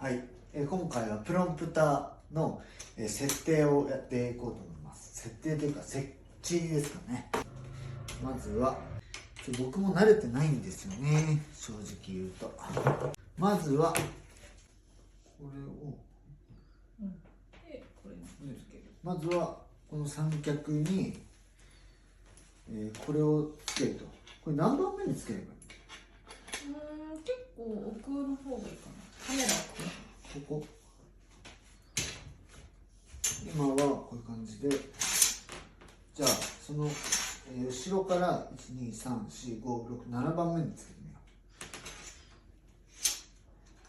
はい、今回はプロンプターの設定をやっていこうと思います。設定というか設置ですかね。まずは僕も慣れてないんですよね、正直言うと。まずはこれを、まずはこの三脚に、これをつけると。これ何番目につければいい？結構奥の方がいいかな。カメラここ今はこういう感じで、じゃあその、後ろから1234567番目につけて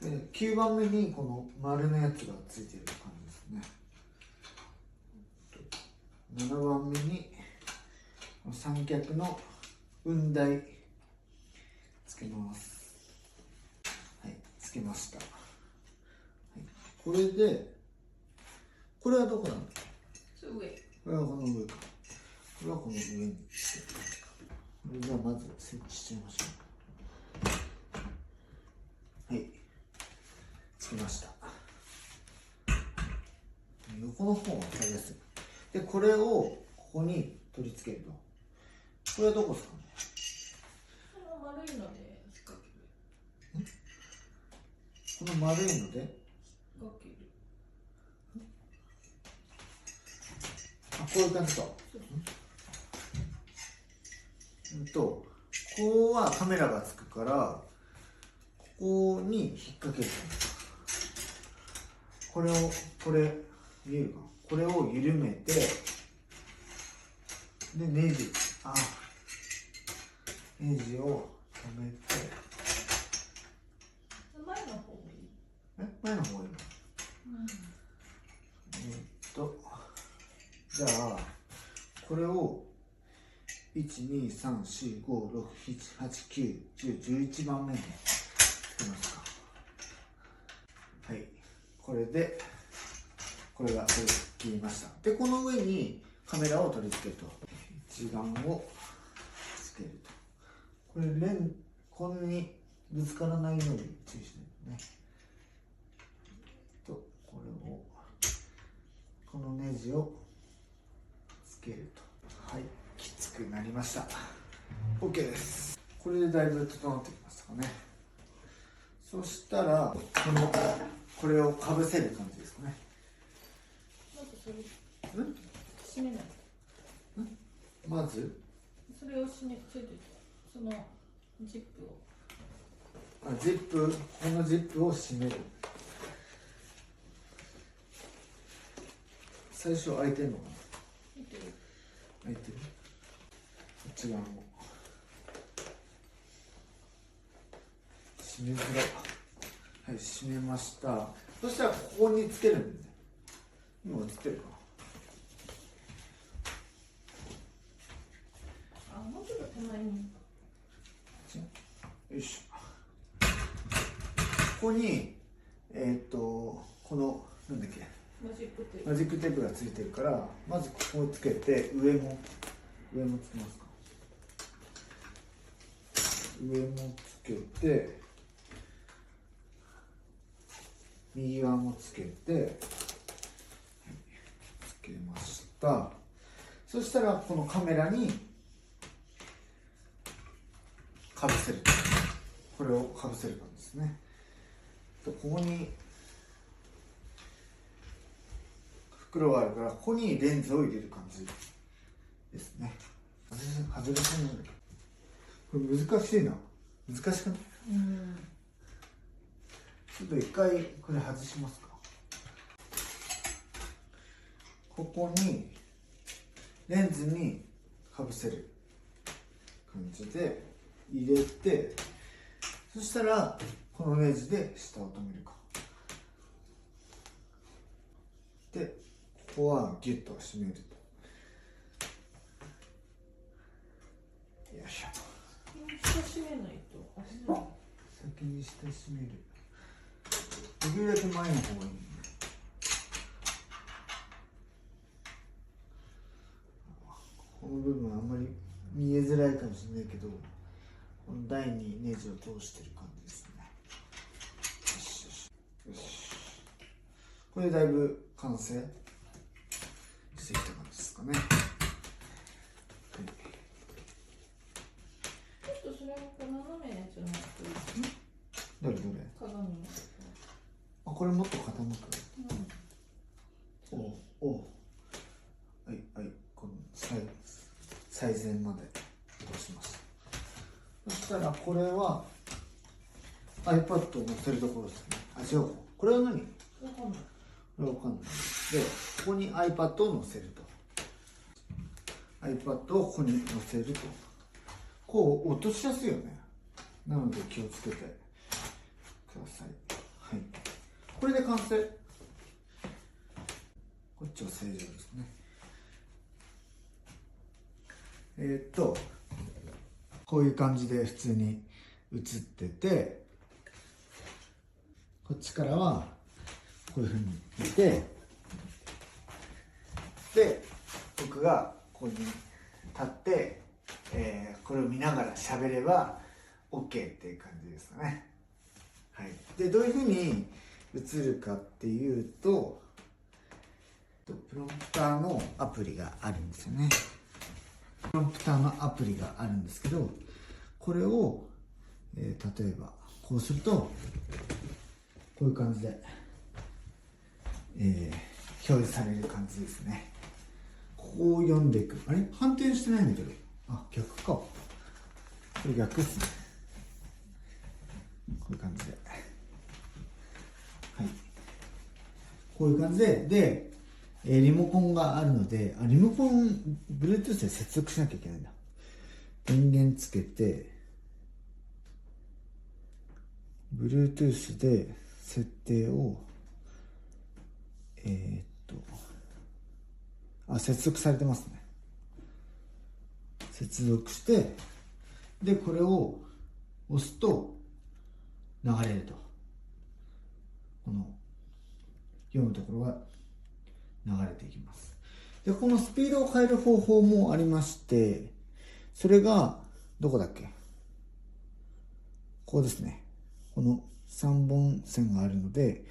みよう。で9番目にこの丸のやつがついている感じですね。7番目に三脚の雲台つけます。はい、つけました。はい、これで、これはどこなんだ？上。これはこの上か。これはこの上に。これじゃあまず設置しちゃいましょう。はい、つけました。横の方が分かりやすい。で、これをここに取り付けると。これはどこですかね？の丸いので引っ掛ける。この丸いので引っ掛ける。こういう感じか。ここはカメラがつくから、ここに引っ掛ける。これ見えるか？これを緩めて、でネジを止めて、前の方がいい。前の方がいいの？じゃあこれを1234567891011番目につけますか。はい、これでこれが取り切りました。でこの上にカメラを取り付けると、一眼をつけると。これこんなにぶつからないように注意しないとね。これをこのネジをつけると。はい、きつくなりました。 OK です。これでだいぶ整ってきましたかね。そしたらこれをかぶせる感じですかね。まずそれ閉めない。まずそれをついてそのジップをこのジップを閉める。最初開いてるのかな？開いてる。こっち側も閉めづらい。はい、閉めました。そしたらここにつけるんで、今映ってるかな。もうちょっと手前に。よいしょ。ここにこのなんだっけ、マジックテープがついてるから、まずここをつけて、上もつけますか。上もつけて、右側もつけて、つけました。そしたらこのカメラにかぶせる。これをかぶせる感じですね。ここに袋があるから、ここにレンズを入れる感じですね。外れそうなんだけど、これ難しいな。難しくない？ちょっと一回これ外しますか。ここにレンズにかぶせる感じで入れて、そしたらこのネジで下を止めるか。でここはギュッと締めると。よいしょ。下締めないと。先に下締める。できるだけ前の方がいいね。この部分はあんまり見えづらいかもしれないけど、この台にネジを通してる感じですね。よしよしよし。これでだいぶ完成してきた感じですかね。ちょっとそれもこの斜めのやつの方がいい。どれどれ？鏡の。あ、これもっと傾く。はいはい、この最前まで落とします。そしたらこれは iPad を載せるところですね。あ、違うか。これは何？わかんない。これはわかんない。で、ここに iPad を載せると。iPad をここに載せると。こう落としやすいよね。なので気をつけてください。はい。これで完成。こっちは正常ですね。こういう感じで普通に映ってて、こっちからはこういうふうに見て、で、僕がここに立って、これを見ながら喋れば OK っていう感じですかね。はい。で、どういうふうに映るかっていうと、プロンプターのアプリがあるんですよね。プロンプターのアプリがあるんですけど、これを、例えばこうするとこういう感じで、表示される感じですね。こう読んでいく。あれ？反転してないんだけど。あ、逆か。これ逆ですね。こういう感じで。はい。こういう感じで、リモコンがあるので、リモコン、Bluetooth で接続しなきゃいけないんだ。電源つけて、Bluetooth で設定を、接続されてますね。接続して、で、これを押すと流れると。この読むところが流れていきます。で、このスピードを変える方法もありまして、それが、どこだっけ？ここですね。この3本線があるので、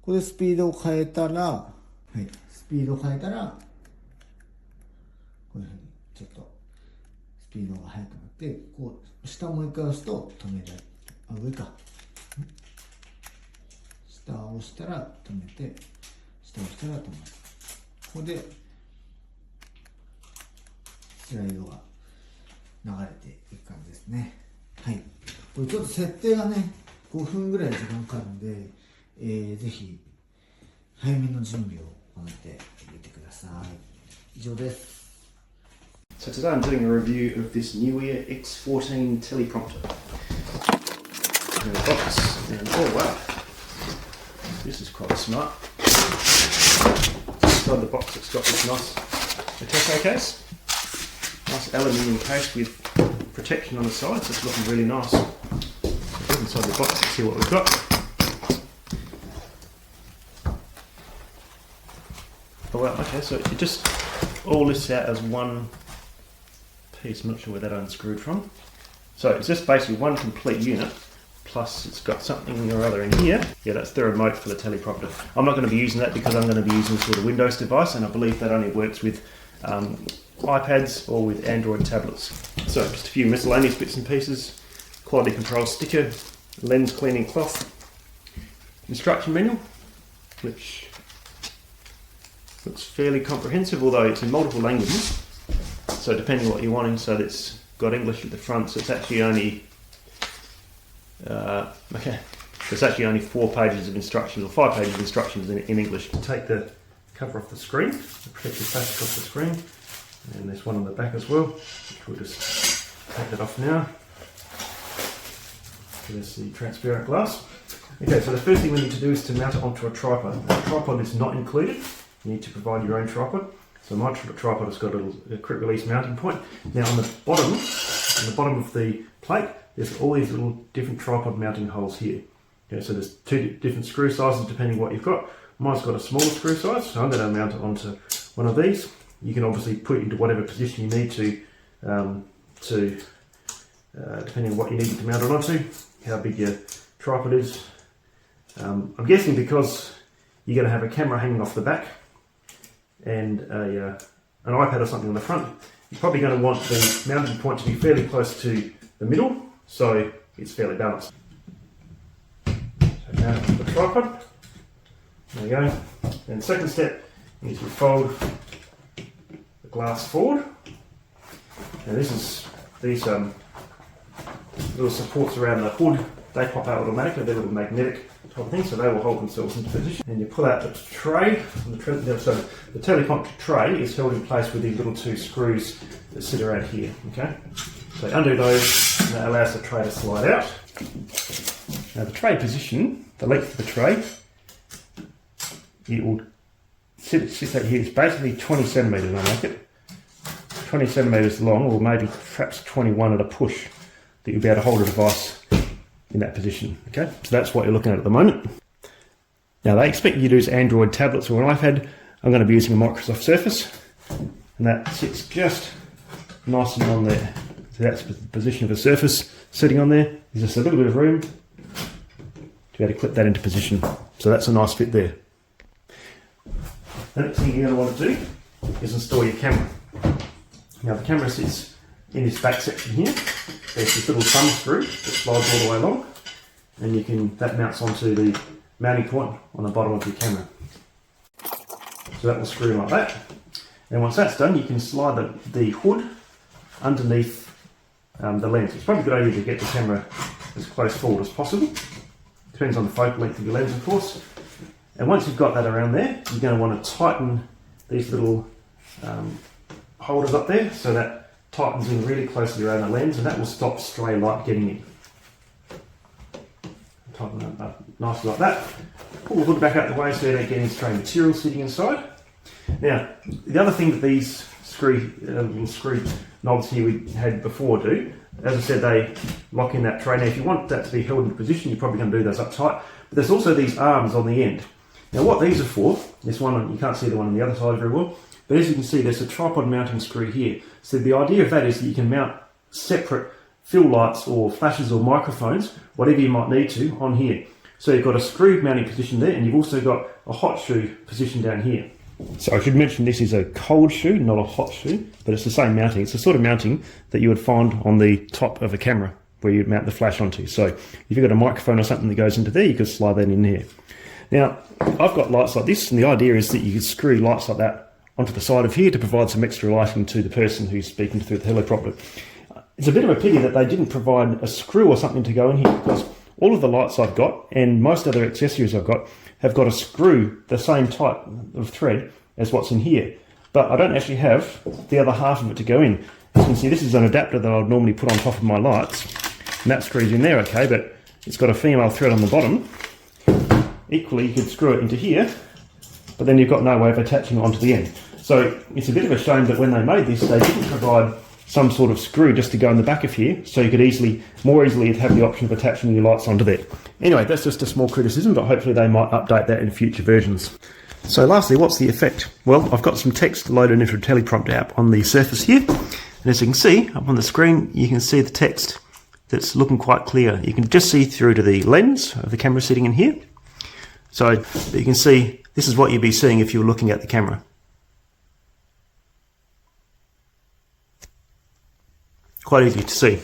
ここでスピードを変えたら、はい、スピードを変えたら、こういうふうにちょっとスピードが速くなって、こう、下をもう一回押すと止める。あ、上か。下を押したら止めて、下を押したら止める。ここで、スライドが流れていく感じですね。はい。これちょっと設定がね、5分ぐらい時間かかるんで、ぜひ、早めの準備を行ってみてください。以上です。So today I'm doing a review of this NEEWER X12 teleprompter. In the box, and oh wow, this is quite smart. Inside the box it's got this nice Ateco case. Nice aluminium case with protection on the sides, it's looking really nice. Look inside the box and see what we've got. Oh wow, okay, so it just all lists out as one piece. I'm not sure where that unscrewed from. So it's just basically one complete unit, plus it's got something or other in here. Yeah, that's the remote for the teleprompter. I'm not going to be using that because I'm going to be using this with a Windows device, and I believe that only works with iPads or with Android tablets. So just a few miscellaneous bits and pieces, quality control sticker, lens cleaning cloth, instruction manual, which looks fairly comprehensive, although it's in multiple languages. So depending on what you're wanting, so it's got English at the front, so it's actually only there's actually only 4 pages of instructions, or 5 pages of instructions in English. Take the cover off the screen, the protective plastic off the screen, and there's one on the back as well, which we'll just take that off now. So there's the transparent glass. Okay, so the first thing we need to do is to mount it onto a tripod. Now, a tripod is not included, you need to provide your own tripod. So my tripod has got a quick release mounting point. Now on the bottom of the plate, there's all these little different tripod mounting holes here. Okay, so there's 2 different screw sizes depending what you've got. Mine's got a smaller screw size, so I'm going to mount it onto one of these. You can obviously put it into whatever position you need to depending on what you need it to mount it onto, how big your tripod is. I'm guessing because you're going to have a camera hanging off the back and an iPad or something on the front, you're probably going to want the mounting point to be fairly close to the middle, so it's fairly balanced. So now the tripod, there you go. And second step is you fold the glass forward. Now these little supports around the hood, they pop out automatically, they're little magnetic type of thing, so they will hold themselves into position. And you pull out the tray, so the teleprompter tray is held in place with these little 2 screws that sit around here, okay? So undo those, and that allows the tray to slide out. Now the tray position, the length of the tray, it will sit out here, it's basically 20 centimetres, I make it. 20 centimetres long, or maybe perhaps 21 at a push, that you'll be able to hold a device in that position, okay? So that's what you're looking at the moment. Now they expect you to use Android tablets or an iPad. I'm going to be using a Microsoft Surface, and that sits just nice and on there. So that's the position of a Surface sitting on there. There's just a little bit of room to be able to clip that into position. So that's a nice fit there. The next thing you're going to want to do is install your camera. Now the camera sits in this back section here. There's this little thumb screw that slides all the way along, and that mounts onto the mounting point on the bottom of your camera. So that will screw like that. And once that's done, you can slide the hood underneath the lens. It's probably a good idea to get the camera as close forward as possible. Depends on the focal length of your lens, of course. And once you've got that around there, you're going to want to tighten these little holders up there, so that tightens in really closely around the lens, and that will stop stray light getting in. Tighten that up nicely like that. Pull the hood back out the way so you don't get any stray material sitting inside. Now, the other thing that these screw knobs here we had before do, as I said, they lock in that tray. Now, if you want that to be held in position, you're probably going to do those up tight. But there's also these arms on the end. Now, what these are for, this one, you can't see the one on the other side very well, but as you can see, there's a tripod mounting screw here. So the idea of that is that you can mount separate fill lights or flashes or microphones, whatever you might need to, on here. So you've got a screw mounting position there, and you've also got a hot shoe position down here. So I should mention this is a cold shoe, not a hot shoe, but it's the same mounting. It's the sort of mounting that you would find on the top of a camera where you'd mount the flash onto. So if you've got a microphone or something that goes into there, you could slide that in here. Now, I've got lights like this, and the idea is that you could screw lights like that onto the side of here to provide some extra lighting to the person who's speaking through the teleprompter. It's a bit of a pity that they didn't provide a screw or something to go in here, because all of the lights I've got and most other accessories I've got have got a screw the same type of thread as what's in here, but I don't actually have the other half of it to go in. As you can see, this is an adapter that I would normally put on top of my lights, and that screws in there okay, but it's got a female thread on the bottom. Equally, you could screw it into here, but then you've got no way of attaching it onto the end. So it's a bit of a shame that when they made this, they didn't provide some sort of screw just to go in the back of here, so you could more easily have the option of attaching your lights onto there. Anyway, that's just a small criticism, but hopefully they might update that in future versions. So lastly, what's the effect? Well, I've got some text loaded into a teleprompter app on the Surface here, and as you can see up on the screen, you can see the text that's looking quite clear. You can just see through to the lens of the camera sitting in here. So you can see this is what you'd be seeing if you were looking at the camera. Quite easy to see.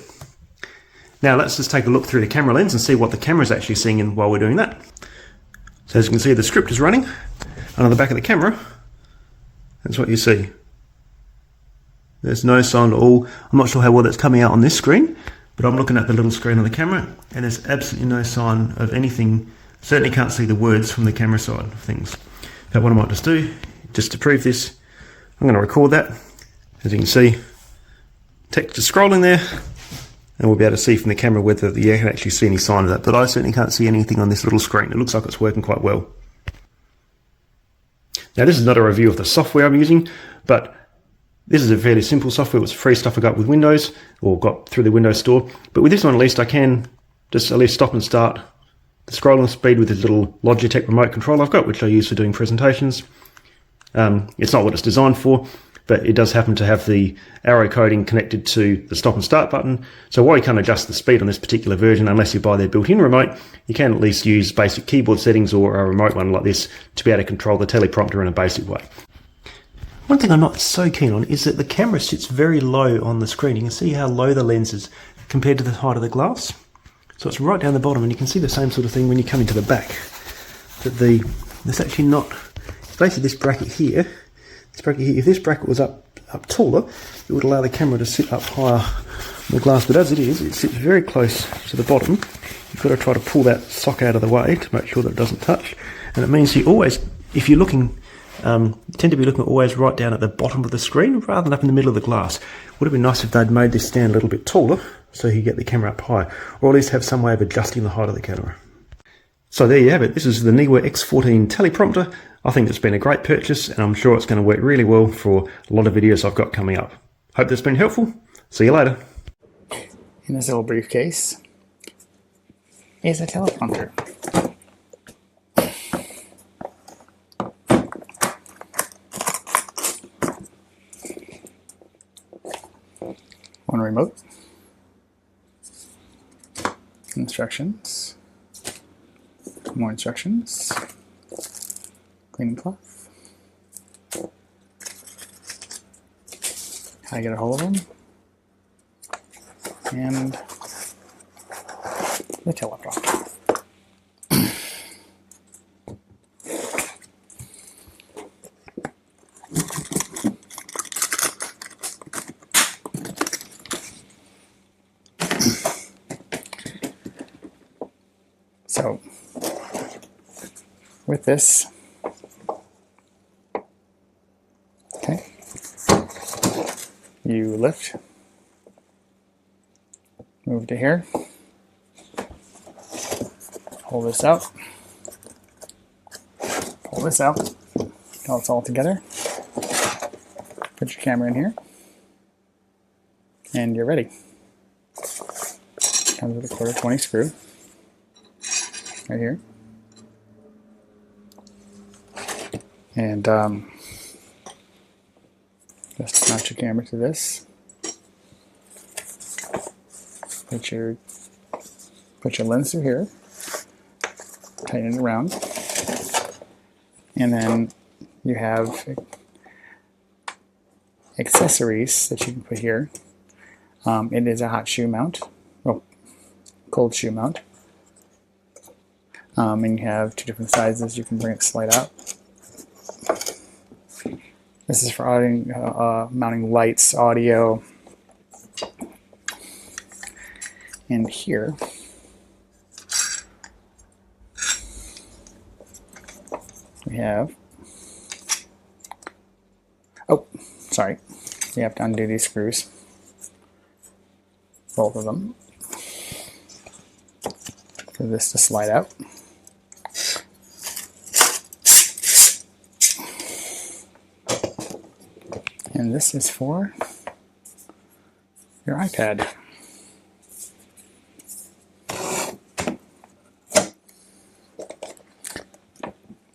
Now let's just take a look through the camera lens and see what the camera is actually seeing while we're doing that. So as you can see, the script is running, and on the back of the camera, that's what you see. There's no sound at all. I'm not sure how well that's coming out on this screen, but I'm looking at the little screen on the camera, and there's absolutely no sign of anything. Certainly can't see the words from the camera side of things. But what I might just do, just to prove this, I'm going to record that. As you can see, text is scrolling there, and we'll be able to see from the camera whether you can actually see any sign of that. But I certainly can't see anything on this little screen. It looks like it's working quite well. Now this is not a review of the software I'm using, but this is a fairly simple software. It was free stuff I got with Windows, or got through the Windows Store. But with this one at least, I can just at least stop and start the scrolling speed with this little Logitech remote control I've got, which I use for doing presentations. It's not what it's designed for, but it does happen to have the arrow coding connected to the stop and start button. So while you can't adjust the speed on this particular version unless you buy their built-in remote, you can at least use basic keyboard settings or a remote one like this to be able to control the teleprompter in a basic way. One thing I'm not so keen on is that the camera sits very low on the screen. You can see how low the lens is compared to the height of the glass. So it's right down the bottom, and you can see the same sort of thing when you come into the back. That there's actually not, basically this bracket here, if this bracket was up taller, it would allow the camera to sit up higher on the glass, but as it is, it sits very close to the bottom. You've got to try to pull that sock out of the way to make sure that it doesn't touch, and it means you always, if you're looking, tend to be looking always right down at the bottom of the screen rather than up in the middle of the glass. Would have been nice if they'd made this stand a little bit taller so you get the camera up high, or at least have some way of adjusting the height of the camera. So there you have it. This is the NEEWER X14 teleprompter. I think it's been a great purchase, and I'm sure it's going to work really well for a lot of videos I've got coming up. Hope that's been helpful. See you later. In this little briefcase is a teleprompter. One remote. Instructions. More instructions. Cleaning cloth. How to get a hold of them. And the teleprompter. So, with this, okay, you lift, move to here, hold this out, pull this out, until it's all together, put your camera in here, and you're ready. Comes with a 1/4-20 screw. Right here, and just mount your camera to this. Put your lens through here, tighten it around, and then you have accessories that you can put here. It is a hot shoe mount, well, cold shoe mount. And you have two different sizes. You can bring it slide out. This is for mounting lights, audio, and here we have, oh, sorry, you have to undo these screws, both of them, for this to slide out. And this is for your iPad.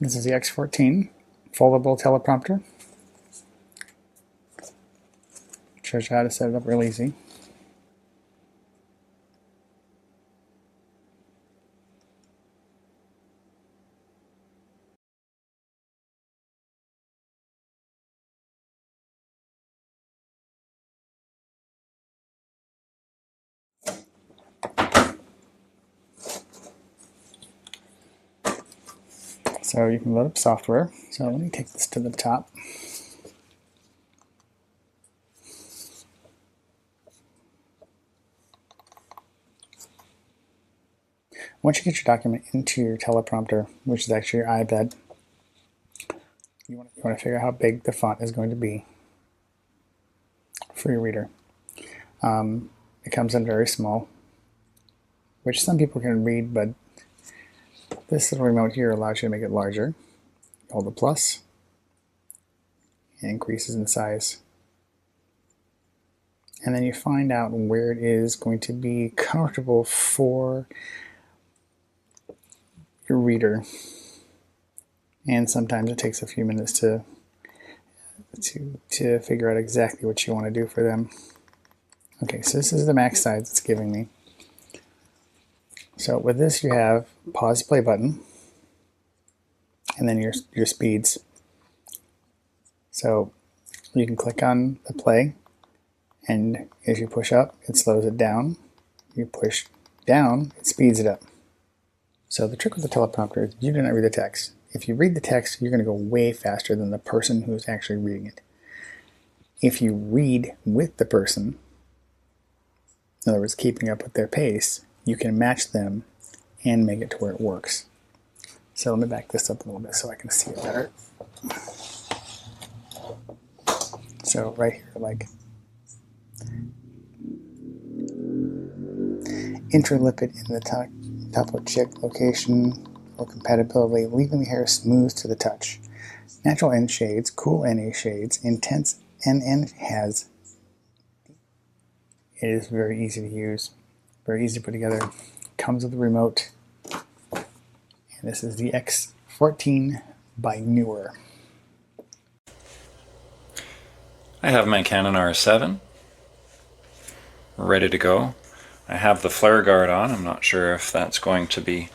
This is the X14 foldable teleprompter. Shows you how to set it up real easy. So you can load up software. So let me take this to the top. Once you get your document into your teleprompter, which is actually your iPad, you want to figure out how big the font is going to be for your reader. It comes in very small, which some people can read, but this little remote here allows you to make it larger. Hold the plus, it increases in size. And then you find out where it is going to be comfortable for your reader. And sometimes it takes a few minutes to to figure out exactly what you want to do for them. Okay, so this is the max size it's giving me. So with this you have pause play button and then your speeds. So you can click on the play, and as you push up it slows it down. You push down, it speeds it up. So the trick with the teleprompter is you do not read the text. If you read the text, you're going to go way faster than the person who's actually reading it. If you read with the person, in other words, keeping up with their pace, you can match them and make it to where it works. So let me back this up a little bit so I can see it better. So right here, like interlipid in the top of check location for compatibility, leaving the hair smooth to the touch. Natural end shades, cool NA shades, intense NN has. It is very easy to use, very easy to put together. Comes with a remote. And this is the X14 by NEEWER. I have my Canon R7 ready to go. I have the flare guard on. I'm not sure if that's going to be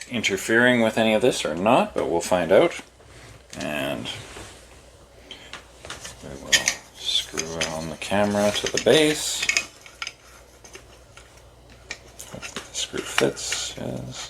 interfering with any of this or not, but we'll find out. And we will screw on the camera to the base. Hope the screw fits, yes.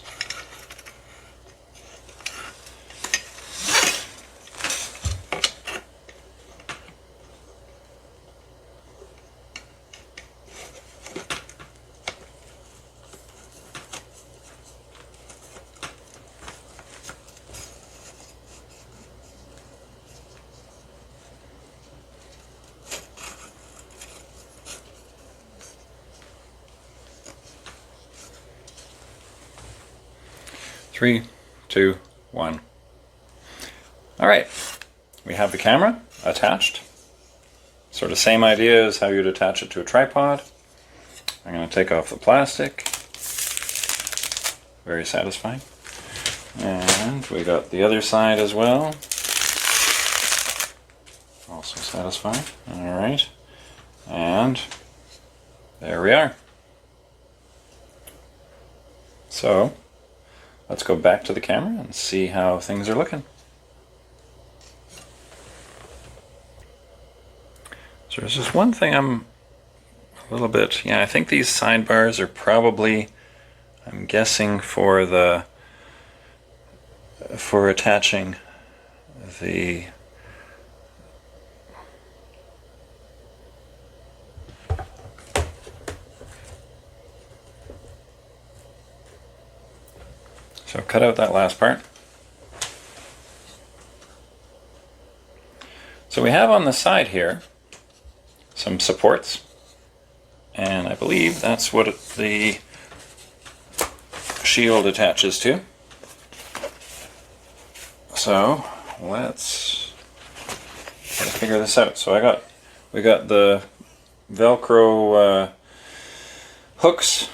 Three, two, one. All right, we have the camera attached. Sort of same idea as how you'd attach it to a tripod. I'm going to take off the plastic. Very satisfying. And we got the other side as well. Also satisfying. All right. And there we are. So let's go back to the camera and see how things are looking. So there's just one thing I'm a little bit, I think these sidebars are probably, I'm guessing for attaching the so cut out that last part. So we have on the side here some supports, and I believe that's what the shield attaches to. So let's try to figure this out. So we got the Velcro hooks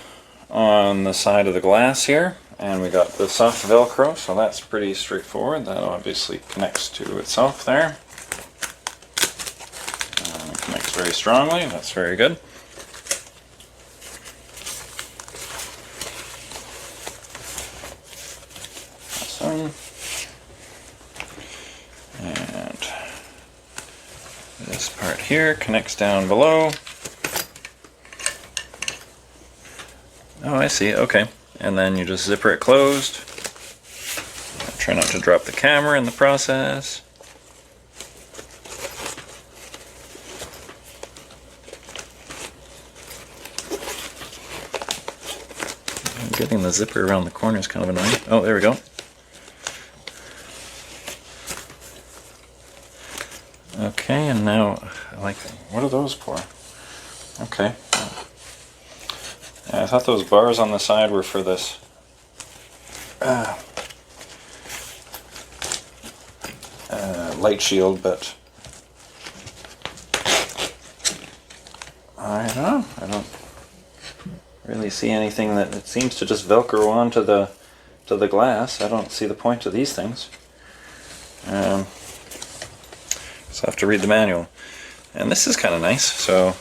on the side of the glass here, and we got the soft Velcro, so that's pretty straightforward. That obviously connects to itself there. It connects very strongly, that's very good. Awesome. And this part here connects down below. Oh, I see, okay. And then you just zipper it closed. Try not to drop the camera in the process. Getting the zipper around the corner is kind of annoying. Oh, there we go. Okay, and now, what are those for? Okay. I thought those bars on the side were for this light shield, but I don't know. I don't really see anything that it seems to just Velcro onto the glass. I don't see the point of these things. So I have to read the manual. And this is kind of nice. So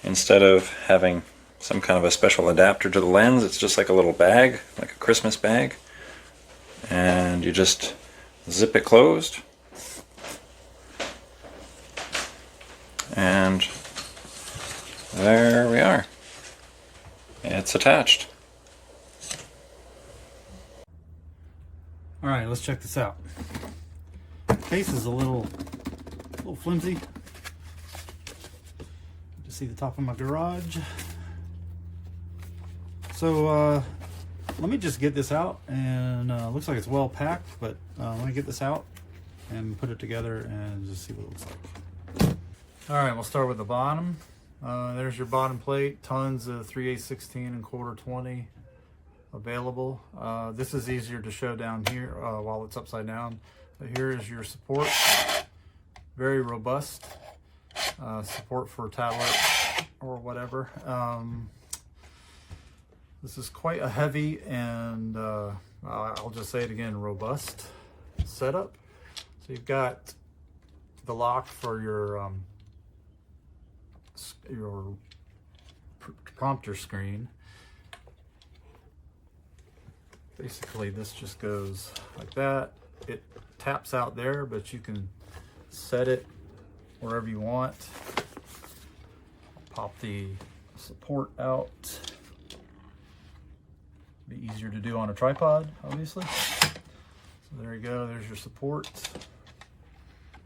instead of having some kind of a special adapter to the lens, it's just like a little bag, like a Christmas bag. And you just zip it closed. And there we are. It's attached. Alright, let's check this out. The case is a little flimsy. Just see the top of my garage. So let me just get this out, and looks like it's well packed, but let me get this out and put it together and just see what it looks like. Alright, we'll start with the bottom. There's your bottom plate, tons of 3/8/16 and 1/4 20 available. This is easier to show down here while it's upside down. But here is your support, very robust support for tablet or whatever. This is quite a heavy and I'll just say it again, robust setup. So you've got the lock for your prompter screen. Basically this just goes like that. It taps out there, but you can set it wherever you want. Pop the support out. Be easier to do on a tripod, obviously. So there you go, there's your support.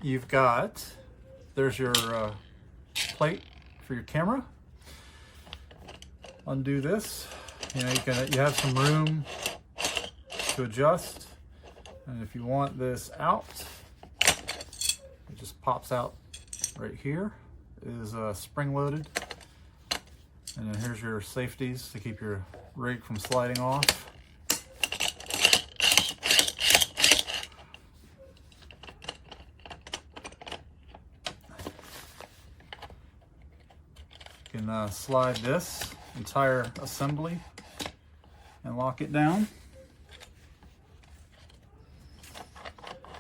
You've got, there's your plate for your camera. Undo this. You know, you have some room to adjust, and if you want this out, it just pops out right here. It is spring loaded, and then here's your safeties to keep your rig from sliding off. You can slide this entire assembly and lock it down.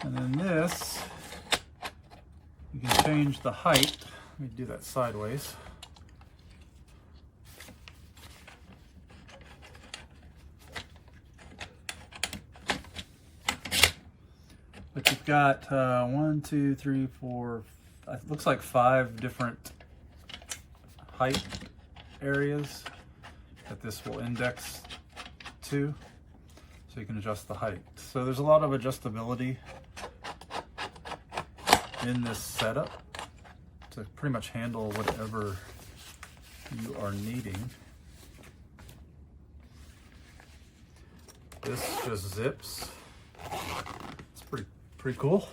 And then this, you can change the height. Let me do that sideways. But you've got 1, 2, 3, 4, it looks like 5 different height areas that this will index to, so you can adjust the height. So there's a lot of adjustability in this setup to pretty much handle whatever you are needing. This just zips. It's pretty cool.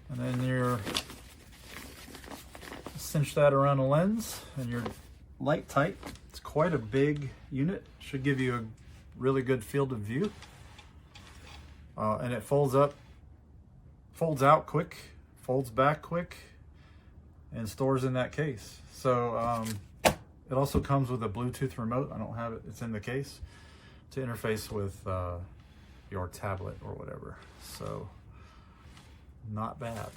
And then you're cinch that around the lens, and you're light tight. It's quite a big unit. Should give you a really good field of view. And it folds out quick, folds back quick, and stores in that case. So it also comes with a Bluetooth remote. I don't have it, it's in the case, to interface with your tablet or whatever. So not bad.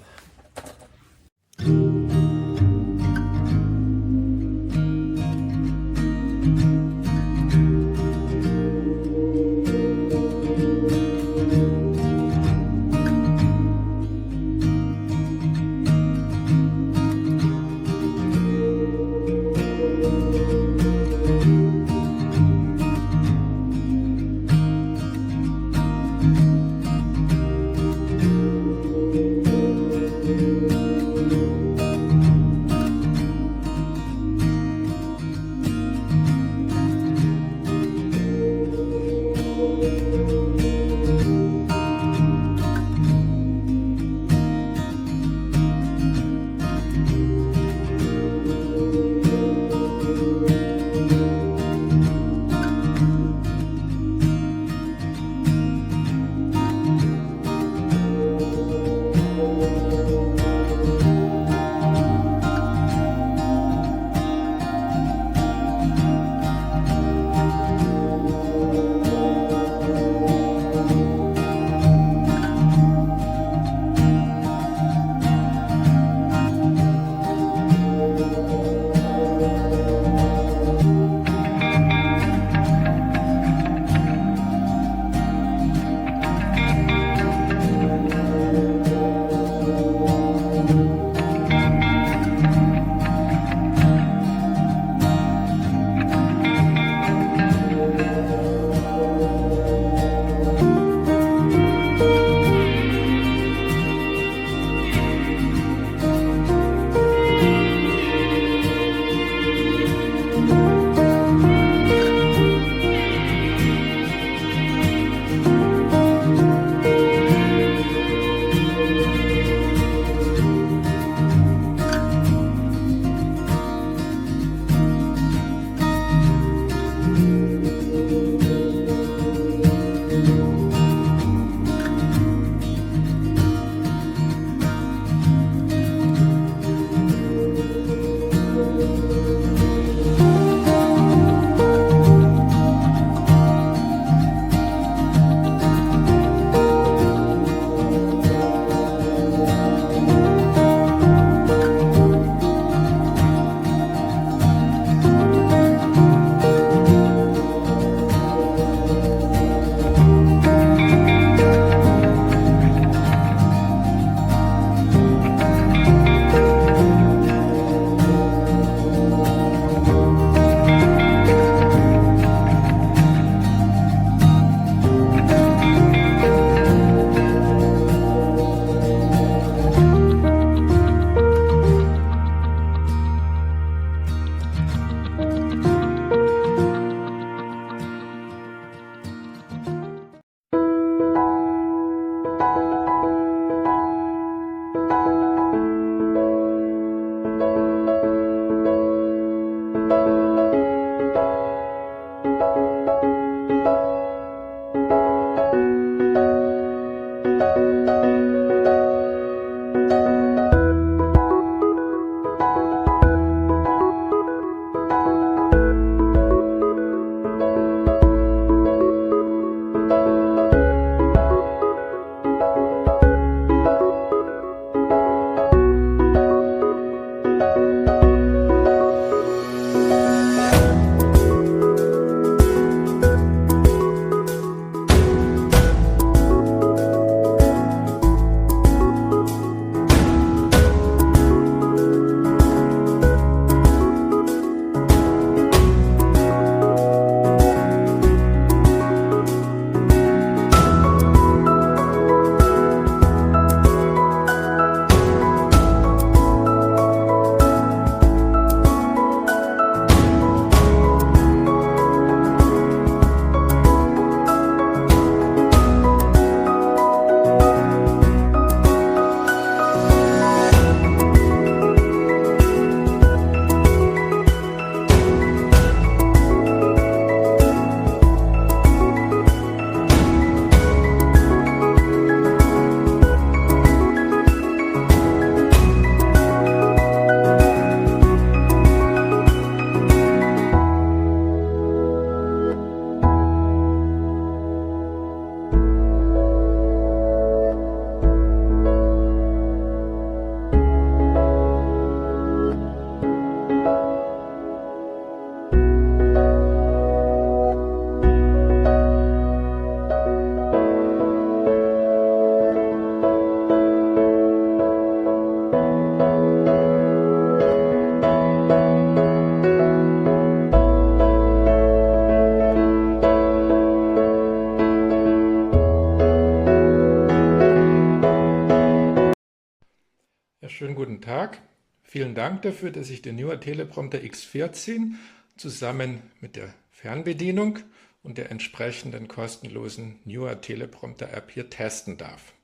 Ja, schönen guten Tag. Vielen Dank dafür, dass ich den NEEWER Teleprompter X14 zusammen mit der Fernbedienung und der entsprechenden kostenlosen NEEWER Teleprompter App hier testen darf.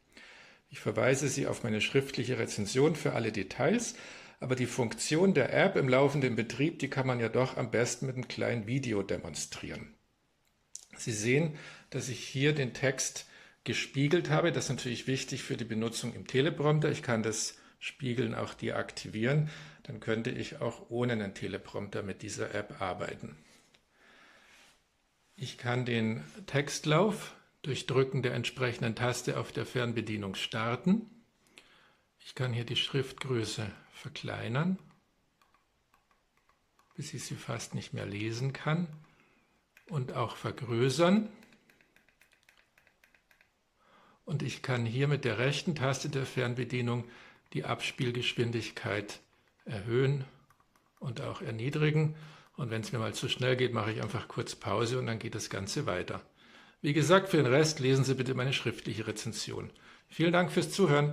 Ich verweise Sie auf meine schriftliche Rezension für alle Details, aber die Funktion der App im laufenden Betrieb, die kann man ja doch am besten mit einem kleinen Video demonstrieren. Sie sehen, dass ich hier den Text gespiegelt habe. Das ist natürlich wichtig für die Benutzung im Teleprompter. Ich kann das Spiegeln auch deaktivieren. Dann könnte ich auch ohne einen Teleprompter mit dieser App arbeiten. Ich kann den Textlauf durch Drücken der entsprechenden Taste auf der Fernbedienung starten. Ich kann hier die Schriftgröße verkleinern, bis ich sie fast nicht mehr lesen kann, und auch vergrößern. Und ich kann hier mit der rechten Taste der Fernbedienung die Abspielgeschwindigkeit erhöhen und auch erniedrigen. Und wenn es mir mal zu schnell geht, mache ich einfach kurz Pause und dann geht das Ganze weiter. Wie gesagt, für den Rest lesen Sie bitte meine schriftliche Rezension. Vielen Dank fürs Zuhören.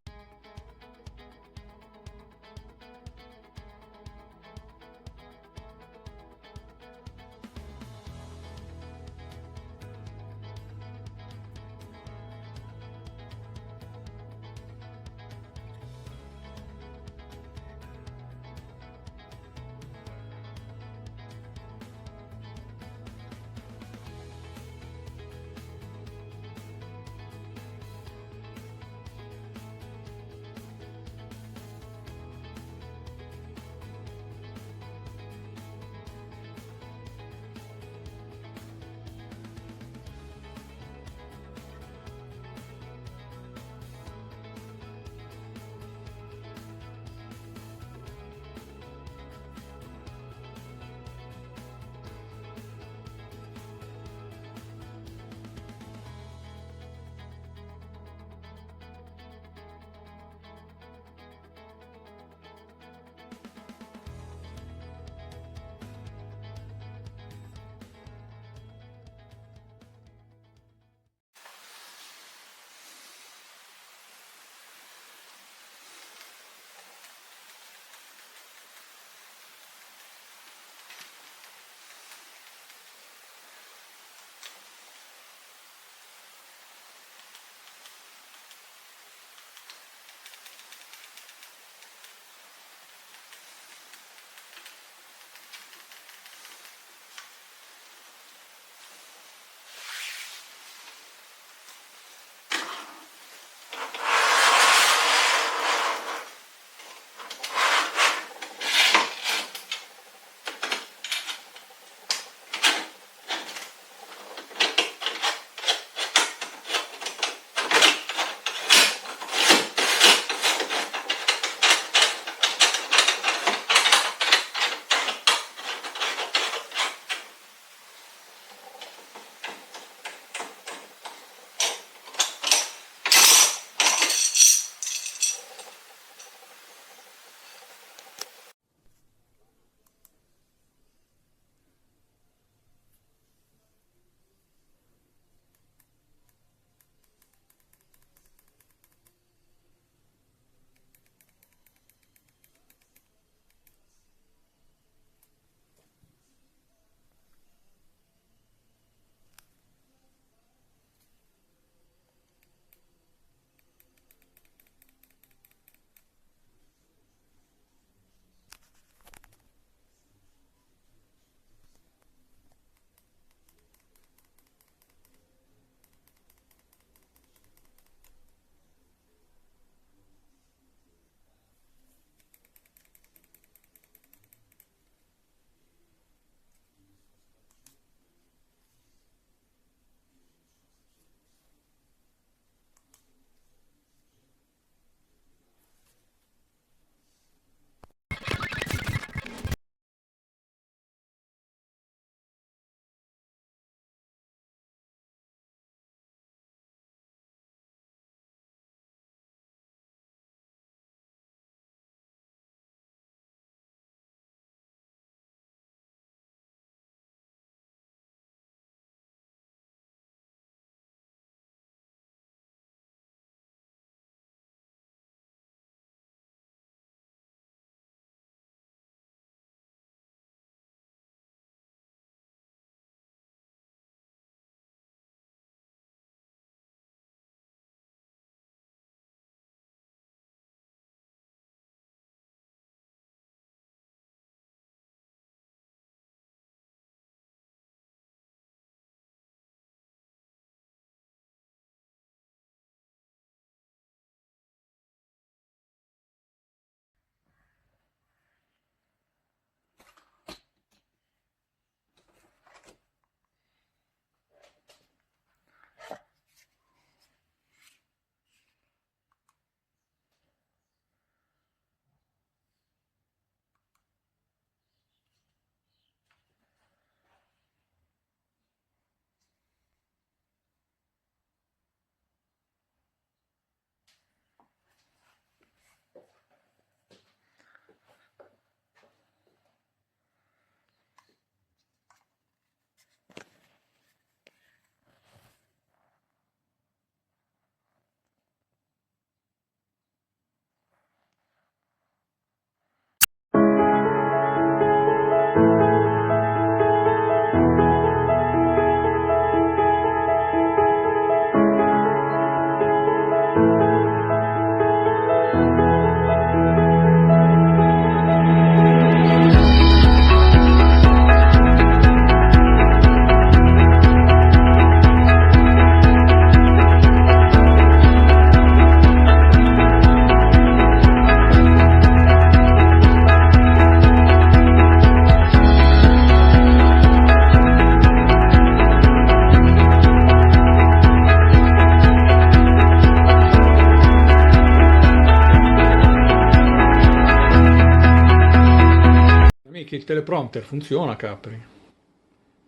che il teleprompter funziona, Capri.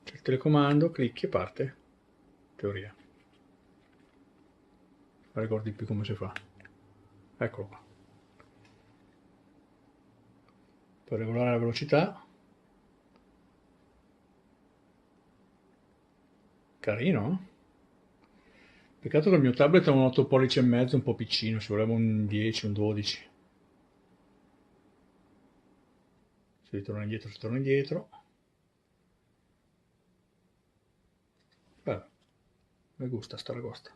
C'è il telecomando, clicchi e parte. Teoria. Non ricordi più come si fa. Eccolo qua. Per regolare la velocità. Carino, eh? Peccato che il mio tablet è un 8 pollici e mezzo, un po' piccino, ci voleva un 10, un 12. Si ritorna indietro, si torna indietro. Bello, mi gusta sta ragosta.